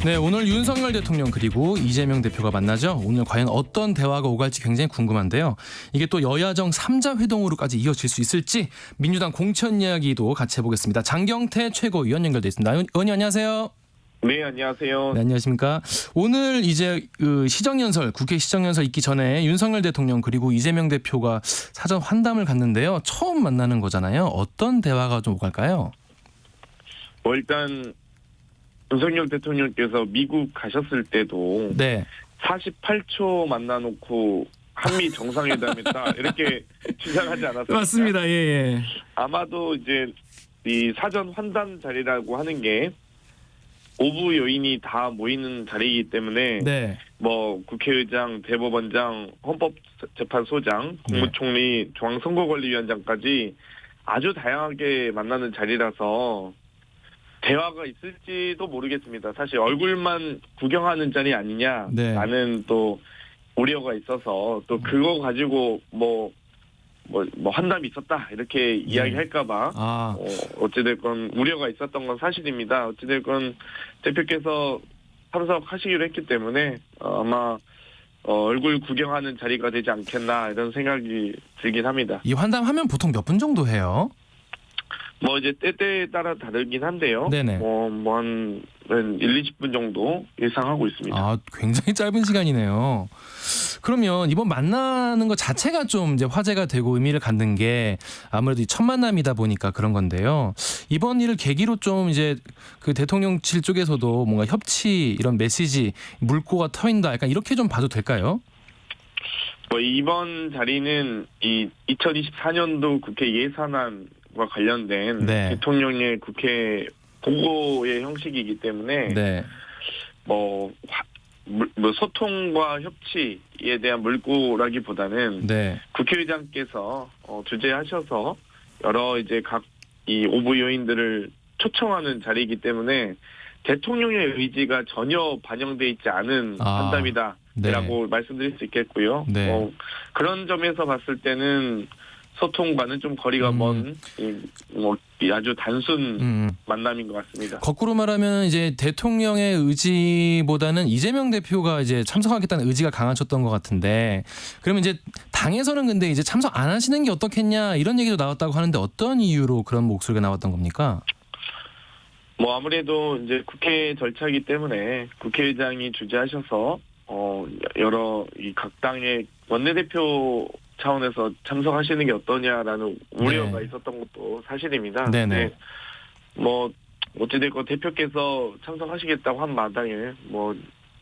네, 오늘 윤석열 대통령 그리고 이재명 대표가 만나죠. 오늘 과연 어떤 대화가 오갈지 굉장히 궁금한데요. 이게 또 여야정 3자 회동으로까지 이어질 수 있을지 민주당 공천 이야기도 같이 해보겠습니다. 장경태 최고위원 연결돼 있습니다. 의원님 안녕하세요. 네, 안녕하세요. 네, 안녕하십니까. 오늘 이제 시정연설, 국회 시정연설 있기 전에 윤석열 대통령 그리고 이재명 대표가 사전 환담을 갖는데요. 처음 만나는 거잖아요. 어떤 대화가 좀 오갈까요? 일단 윤석열 대통령께서 미국 가셨을 때도 네. 48초 만나놓고 한미 정상회담했다 이렇게 주장하지 않았습니까? 맞습니다. 예. 아마도 이제 이 사전 환담 자리라고 하는 게 오부 요인이 다 모이는 자리이기 때문에 네. 뭐 국회의장, 대법원장, 헌법재판소장, 국무총리, 중앙선거관리위원장까지 아주 다양하게 만나는 자리라서 대화가 있을지도 모르겠습니다. 사실 얼굴만 구경하는 자리 아니냐라는 또 우려가 있어서 또 그거 가지고 뭐 환담이 있었다 이렇게 이야기할까봐 어찌됐건 우려가 있었던 건 사실입니다. 어찌됐건 대표께서 참석하시기로 했기 때문에 아마 얼굴 구경하는 자리가 되지 않겠나 이런 생각이 들긴 합니다. 이 환담하면 보통 몇 분 정도 해요? 이제 때때에 따라 다르긴 한데요. 네네. 한 1-20분 정도 예상하고 있습니다. 아, 굉장히 짧은 시간이네요. 그러면 이번 만나는 것 자체가 좀 이제 화제가 되고 의미를 갖는 게 아무래도 첫 만남이다 보니까 그런 건데요. 이번 일을 계기로 좀 이제 그 대통령실 쪽에서도 뭔가 협치 이런 메시지 물꼬가 터인다 약간 이렇게 좀 봐도 될까요? 이번 자리는 이 2024년도 국회 예산안과 관련된 대통령의 국회 보고의 형식이기 때문에 소통과 협치에 대한 물꼬라기보다는 국회의장께서 주재하셔서 여러 이제 각 이 오부 요인들을 초청하는 자리이기 때문에 대통령의 의지가 전혀 반영돼 있지 않은 환담이다라고 말씀드릴 수 있겠고요. 그런 점에서 봤을 때는 소통과는 좀 거리가 먼 아주 단순 만남인 것 같습니다. 거꾸로 말하면 이제 대통령의 의지보다는 이재명 대표가 이제 참석하겠다는 의지가 강하셨던 것 같은데, 그러면 이제 당에서는 근데 이제 참석 안 하시는 게 어떻겠냐 이런 얘기도 나왔다고 하는데 어떤 이유로 그런 목소리가 나왔던 겁니까? 아무래도 이제 국회 절차이기 때문에 국회의장이 주재하셔서 여러 이 각 당의 원내대표 차원에서 참석하시는 게 어떠냐라는 우려가 있었던 것도 사실입니다. 네네. 어찌됐건 대표께서 참석하시겠다고 한 마당에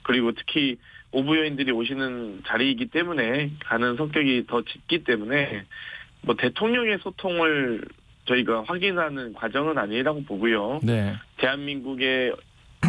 그리고 특히 오부요인들이 오시는 자리이기 때문에 가는 성격이 더 짙기 때문에 대통령의 소통을 저희가 확인하는 과정은 아니라고 보고요. 대한민국의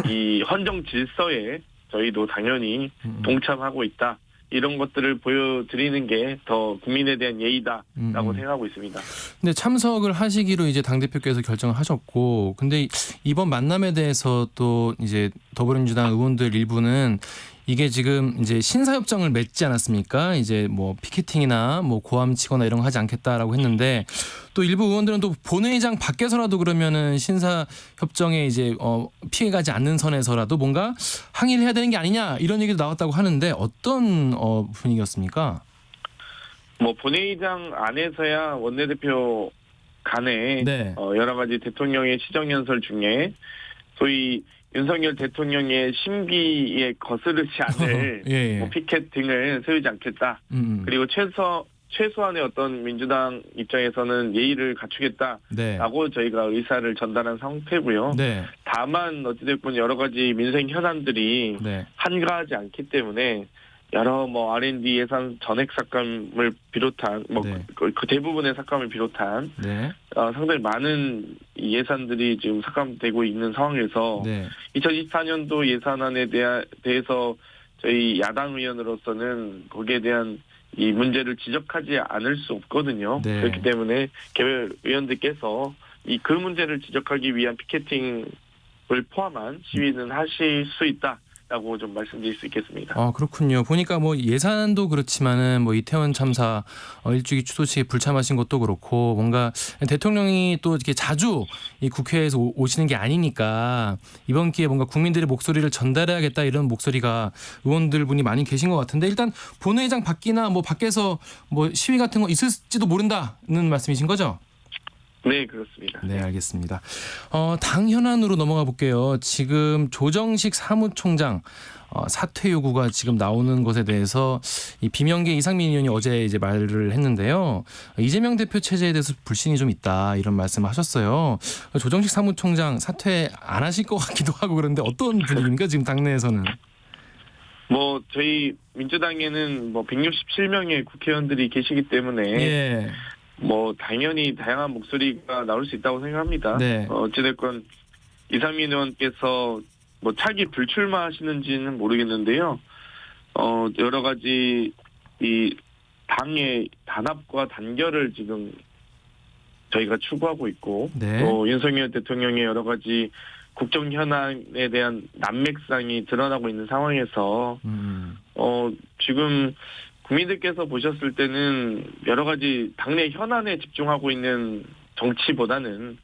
이 헌정 질서에 저희도 당연히 동참하고 있다. 이런 것들을 보여드리는 게 더 국민에 대한 예의다라고 생각하고 있습니다. 근데 참석을 하시기로 이제 당대표께서 결정을 하셨고, 근데 이번 만남에 대해서 또 이제 더불어민주당 의원들 일부는 이게 지금 이제 신사협정을 맺지 않았습니까? 이제 피켓팅이나 고함 치거나 이런 거 하지 않겠다라고 했는데, 또 일부 의원들은 또 본회의장 밖에서라도 그러면은 신사협정에 이제 피해가지 않는 선에서라도 뭔가 항의를 해야 되는 게 아니냐 이런 얘기도 나왔다고 하는데 어떤 분위기였습니까? 본회의장 안에서야 원내대표 간에 여러 가지 대통령의 시정연설 중에 소위 윤석열 대통령의 심기에 거스르지 않을 피켓 등을 세우지 않겠다. 그리고 최소한의 어떤 민주당 입장에서는 예의를 갖추겠다라고 저희가 의사를 전달한 상태고요. 다만 어찌됐건 여러 가지 민생 현안들이 한가하지 않기 때문에 여러 R&D 예산 전액 삭감을 비롯한 그 대부분의 삭감을 비롯한 상당히 많은 예산들이 지금 삭감되고 있는 상황에서 2024년도 예산안에 대해서 저희 야당 의원으로서는 거기에 대한 이 문제를 지적하지 않을 수 없거든요. 그렇기 때문에 개별 의원들께서 그 문제를 지적하기 위한 피켓팅을 포함한 시위는 하실 수 있다. 라고 좀 말씀드릴 수 있겠습니다. 아, 그렇군요. 보니까 뭐 예산도 그렇지만은 뭐 이태원 참사 일주기 추도식에 불참하신 것도 그렇고 뭔가 대통령이 또 이렇게 자주 이 국회에서 오시는 게 아니니까 이번 기회에 뭔가 국민들의 목소리를 전달해야겠다 이런 목소리가 의원들 분이 많이 계신 것 같은데 일단 본회의장 밖이나 뭐 밖에서 뭐 시위 같은 거 있을지도 모른다는 말씀이신 거죠? 네, 그렇습니다. 네, 알겠습니다. 당 현안으로 넘어가 볼게요. 지금 조정식 사무총장 사퇴 요구가 지금 나오는 것에 대해서 이 비명계 이상민 의원이 어제 이제 말을 했는데요. 이재명 대표 체제에 대해서 불신이 좀 있다 이런 말씀하셨어요. 조정식 사무총장 사퇴 안 하실 것 같기도 하고 그런데 어떤 분위기입니까 지금 당내에서는? 뭐 저희 민주당에는 뭐 167명의 국회의원들이 계시기 때문에 예. 뭐 당연히 다양한 목소리가 나올 수 있다고 생각합니다. 네. 어찌됐건 이상민 의원께서 뭐 차기 불출마하시는지는 모르겠는데요. 여러 가지 이 당의 단합과 단결을 지금 저희가 추구하고 있고 네. 또 윤석열 대통령의 여러 가지 국정 현안에 대한 난맥상이 드러나고 있는 상황에서 지금 국민들께서 보셨을 때는 여러 가지 당내 현안에 집중하고 있는 정치보다는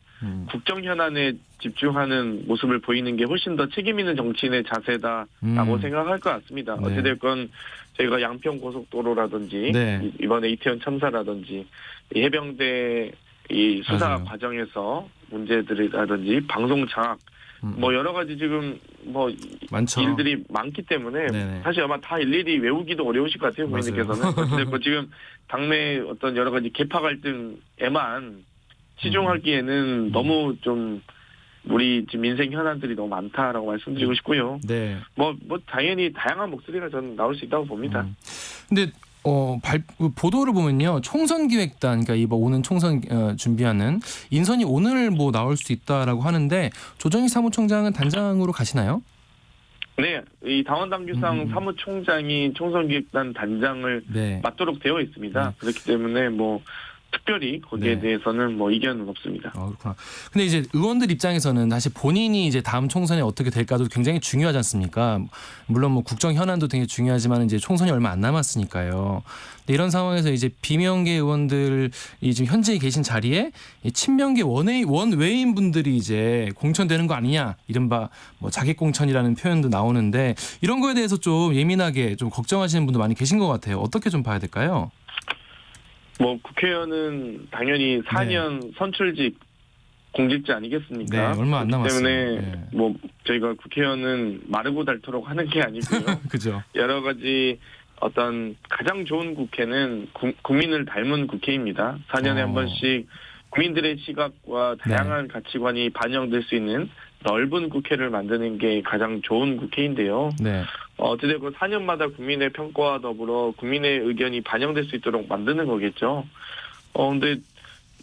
국정 현안에 집중하는 모습을 보이는 게 훨씬 더 책임 있는 정치인의 자세다라고 생각할 것 같습니다. 네. 어찌됐건 저희가 양평 고속도로라든지 네. 이번에 이태원 참사라든지 이 해병대 이 수사 맞아요. 과정에서 문제들이라든지 방송 장악 뭐 여러 가지 지금 뭐 많죠. 일들이 많기 때문에 네네. 사실 아마 다 일일이 외우기도 어려우실 것 같아요. 국민들께서는. 어쨌든 지금 당내 어떤 여러 가지 계파 갈등에만 치중하기에는 너무 좀 우리 지금 민생 현안들이 너무 많다라고 말씀드리고 싶고요. 네. 뭐 당연히 다양한 목소리가 저는 나올 수 있다고 봅니다. 근데 보도를 보면요, 총선 기획단, 그러니까 이번 오는 총선 준비하는 인선이 오늘 뭐 나올 수 있다라고 하는데 조정희 사무총장은 단장으로 가시나요? 네, 이 당원 당규상 사무총장이 총선 기획단 단장을 네. 맡도록 되어 있습니다. 네. 그렇기 때문에 뭐 특별히 거기에 네. 대해서는 뭐 이견은 없습니다. 그렇구나. 근데 이제 의원들 입장에서는 사실 본인이 이제 다음 총선에 어떻게 될까도 굉장히 중요하지 않습니까? 물론 뭐 국정 현안도 되게 중요하지만 이제 총선이 얼마 안 남았으니까요. 근데 이런 상황에서 이제 비명계 의원들이 지금 현재 계신 자리에 이 친명계 원외인 분들이 이제 공천되는 거 아니냐, 이른바 뭐 자객 공천이라는 표현도 나오는데 이런 거에 대해서 좀 예민하게 좀 걱정하시는 분도 많이 계신 것 같아요. 어떻게 좀 봐야 될까요? 뭐 국회의원은 당연히 4년 선출직 공직자 아니겠습니까? 네, 얼마 안 남았어요. 때문에 네. 뭐 저희가 국회의원은 마르고 닳도록 하는 게 아니고요. 그죠. 여러 가지 어떤 가장 좋은 국회는 국민을 닮은 국회입니다. 4년에 한 번씩 국민들의 시각과 다양한 가치관이 반영될 수 있는 넓은 국회를 만드는 게 가장 좋은 국회인데요. 네. 어찌됐건 4년마다 국민의 평가와 더불어 국민의 의견이 반영될 수 있도록 만드는 거겠죠. 근데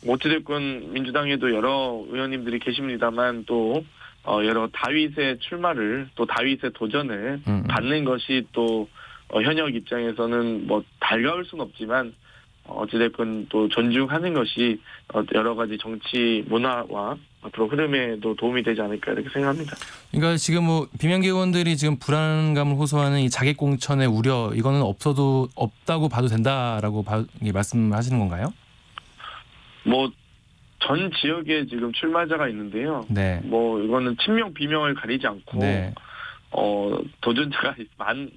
어찌됐건 민주당에도 여러 의원님들이 계십니다만 또 여러 다윗의 출마를 또 다윗의 도전을 받는 것이 또 현역 입장에서는 뭐 달가울 수는 없지만 어찌됐건 또 존중하는 것이 여러 가지 정치 문화와 앞으로 흐름에도 도움이 되지 않을까 이렇게 생각합니다. 그러니까 지금 뭐 비명계 의원들이 지금 불안감을 호소하는 이 자객 공천의 우려, 이거는 없다고 봐도 된다라고 말씀하시는 건가요? 뭐 전 지역에 지금 출마자가 있는데요. 네. 뭐 이거는 친명 비명을 가리지 않고 네. 도전자가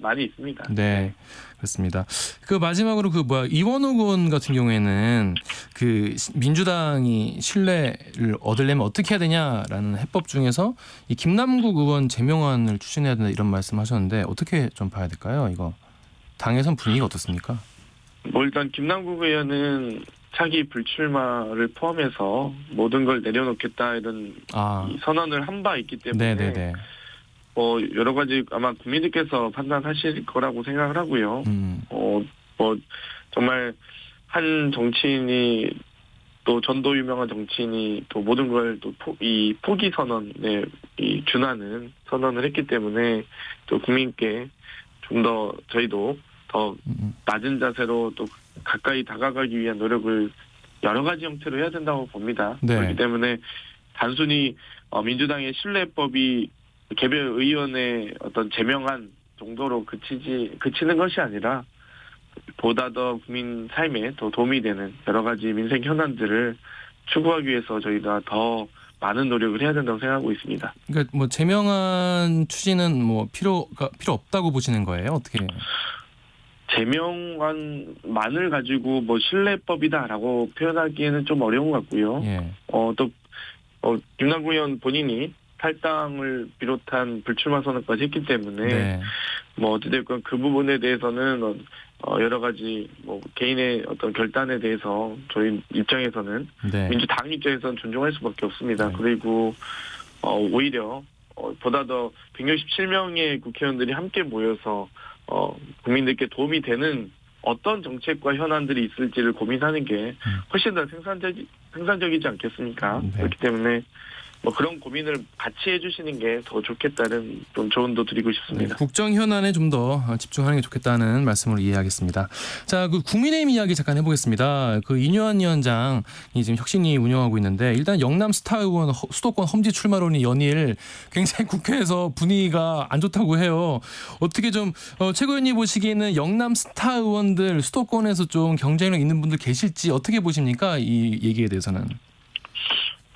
많이 있습니다. 네, 그렇습니다. 그 마지막으로 이원욱 의원 같은 경우에는 그 민주당이 신뢰를 얻으려면 어떻게 해야 되냐라는 해법 중에서 이 김남국 의원 제명안을 추진해야 된다 이런 말씀하셨는데 어떻게 좀 봐야 될까요? 이거 당에선 분위기가 어떻습니까? 뭐 일단 김남국 의원은 차기 불출마를 포함해서 모든 걸 내려놓겠다 이런 이 선언을 한 바 있기 때문에. 네네네. 여러 가지 아마 국민들께서 판단하실 거라고 생각을 하고요. 뭐 정말 한 정치인이 또 전도 유명한 정치인이 또 모든 걸 또 이 포기 선언에 준하는 선언을 했기 때문에 또 국민께 좀 더 저희도 더 낮은 자세로 또 가까이 다가가기 위한 노력을 여러 가지 형태로 해야 된다고 봅니다. 네. 그렇기 때문에 단순히 민주당의 신뢰법이 개별 의원의 어떤 제명한 정도로 그치는 것이 아니라 보다 더 국민 삶에 더 도움이 되는 여러 가지 민생 현안들을 추구하기 위해서 저희가 더 많은 노력을 해야 된다고 생각하고 있습니다. 그러니까 뭐 제명한 추진은 뭐 필요 없다고 보시는 거예요? 어떻게? 제명안만을 가지고 뭐 신뢰법이다라고 표현하기에는 좀 어려운 것 같고요. 예. 김남국 의원 본인이 탈당을 비롯한 불출마 선언까지 했기 때문에 네. 뭐 어찌됐건 그 부분에 대해서는 여러 가지 뭐 개인의 어떤 결단에 대해서 저희 입장에서는 네. 민주당 입장에서는 존중할 수밖에 없습니다. 네. 그리고 오히려 보다 더 167명의 국회의원들이 함께 모여서 국민들께 도움이 되는 어떤 정책과 현안들이 있을지를 고민하는 게 훨씬 더 생산적이지 않겠습니까? 네. 그렇기 때문에 뭐 그런 고민을 같이 해주시는 게 더 좋겠다는 좀 조언도 드리고 싶습니다. 네, 국정 현안에 좀 더 집중하는 게 좋겠다는 말씀으로 이해하겠습니다. 자, 그 국민의힘 이야기 잠깐 해보겠습니다. 그 이뇨한 위원장이 지금 혁신위 운영하고 있는데 일단 영남 스타 의원 수도권 험지 출마론이 연일 굉장히 국회에서 분위기가 안 좋다고 해요. 어떻게 좀 최고위원님 보시기에는 영남 스타 의원들 수도권에서 좀 경쟁력 있는 분들 계실지 어떻게 보십니까? 이 얘기에 대해서는.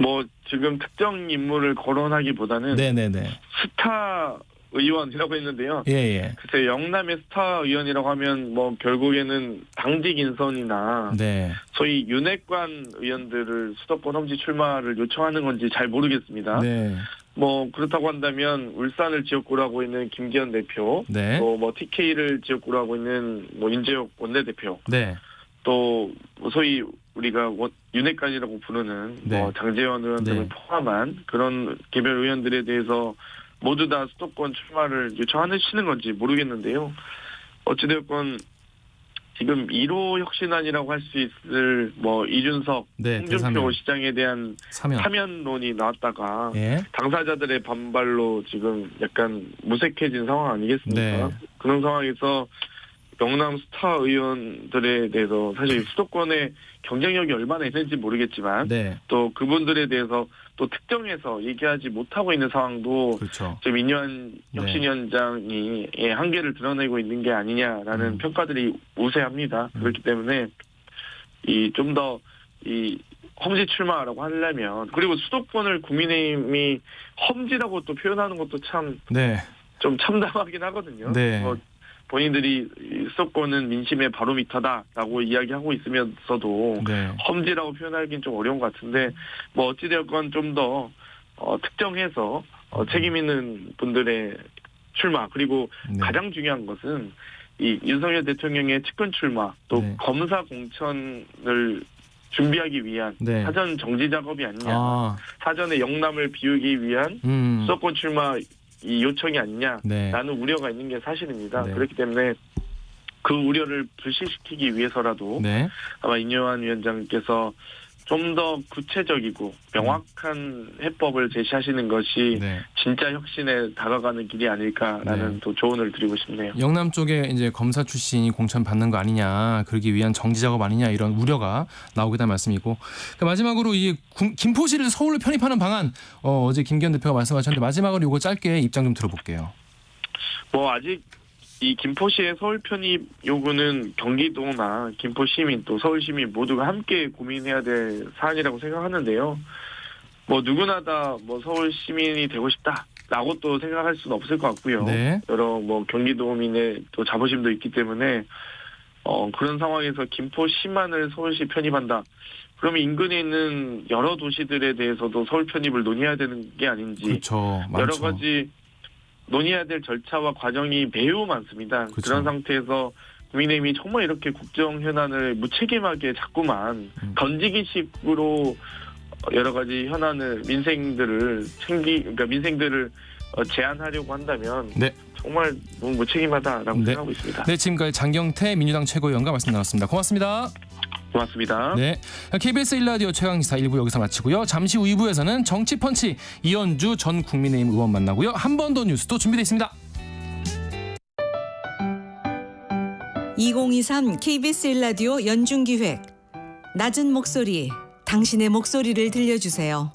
뭐 지금 특정 인물을 거론하기보다는 네네네. 스타 의원이라고 했는데요. 예예. 글쎄 영남의 스타 의원이라고 하면 뭐 결국에는 당직 인선이나 네. 소위 윤핵관 의원들을 수도권 험지 출마를 요청하는 건지 잘 모르겠습니다. 네. 뭐 그렇다고 한다면 울산을 지역구로 하고 있는 김기현 대표, 네. 또 뭐 TK를 지역구로 하고 있는 뭐 인재혁 원내대표, 네. 또 소위 우리가 윤핵관이라고 부르는 네. 뭐 장재원 의원 등을 네. 포함한 그런 개별 의원들에 대해서 모두 다 수도권 출마를 요청하시는 건지 모르겠는데요. 어찌되었건 지금 1호 혁신안이라고 할 수 있을 뭐 이준석, 네, 홍준표 대사면. 시장에 대한 사면론이 나왔다가 예. 당사자들의 반발로 지금 약간 무색해진 상황 아니겠습니까? 네. 그런 상황에서 영남 스타 의원들에 대해서 사실 수도권의 경쟁력이 얼마나 있는지 모르겠지만 네. 또 그분들에 대해서 또 특정해서 얘기하지 못하고 있는 상황도 그렇죠. 지금 이뇨한 혁신위원장이 한계를 드러내고 있는 게 아니냐라는 평가들이 우세합니다. 그렇기 때문에 좀 더 이 험지 출마라고 하려면 그리고 수도권을 국민의힘이 험지라고 또 표현하는 것도 참 좀 참담하긴 하거든요. 네. 본인들이 수도권은 민심의 바로미터다라고 이야기하고 있으면서도 네. 험지라고 표현하기는 좀 어려운 것 같은데 뭐 어찌되었건 좀 더 특정해서 책임 있는 분들의 출마 그리고 네. 가장 중요한 것은 이 윤석열 대통령의 측근 출마 또 네. 검사 공천을 준비하기 위한 네. 사전 정지 작업이 아니냐 사전에 영남을 비우기 위한 수도권 출마 이 요청이 아니냐라는 네. 우려가 있는 게 사실입니다. 네. 그렇기 때문에 그 우려를 불식시키기 위해서라도 네. 아마 이뇨한 위원장께서 좀 더 구체적이고 명확한 해법을 제시하시는 것이 네. 진짜 혁신에 다가가는 길이 아닐까라는 네. 또 조언을 드리고 싶네요. 영남 쪽에 이제 검사 출신이 공천 받는 거 아니냐, 그러기 위한 정지 작업 아니냐 이런 우려가 나오겠다는 말씀이고 마지막으로 이 김포시를 서울로 편입하는 방안 어제 김기현 대표가 말씀하셨는데 마지막으로 이거 짧게 입장 좀 들어볼게요. 뭐 아직 이 김포시의 서울 편입 요구는 경기도나 김포 시민 또 서울 시민 모두가 함께 고민해야 될 사안이라고 생각하는데요. 뭐 누구나 다 뭐 서울 시민이 되고 싶다라고 또 생각할 수는 없을 것 같고요. 네. 여러 뭐 경기도민의 또 자부심도 있기 때문에 그런 상황에서 김포시만을 서울시 편입한다. 그러면 인근에 있는 여러 도시들에 대해서도 서울 편입을 논의해야 되는 게 아닌지. 그렇죠. 많죠. 여러 가지 논의해야 될 절차와 과정이 매우 많습니다. 그렇죠. 그런 상태에서 국민의힘이 정말 이렇게 국정 현안을 무책임하게 자꾸만 던지기식으로 여러 가지 현안을 민생들을 그러니까 민생들을 제안하려고 한다면 네. 정말 너무 무책임하다라고 네. 생각하고 있습니다. 네, 지금까지 장경태 민주당 최고위원과 말씀 나눴습니다. 고맙습니다. 고맙습니다. 네, KBS 1라디오 최강시사 1부 여기서 마치고요. 잠시 후 2부에서는 정치펀치 이현주 전 국민의힘 의원 만나고요. 한 번 더 뉴스도 준비되어 있습니다. 2023 KBS 1라디오 연중기획 낮은 목소리, 당신의 목소리를 들려주세요.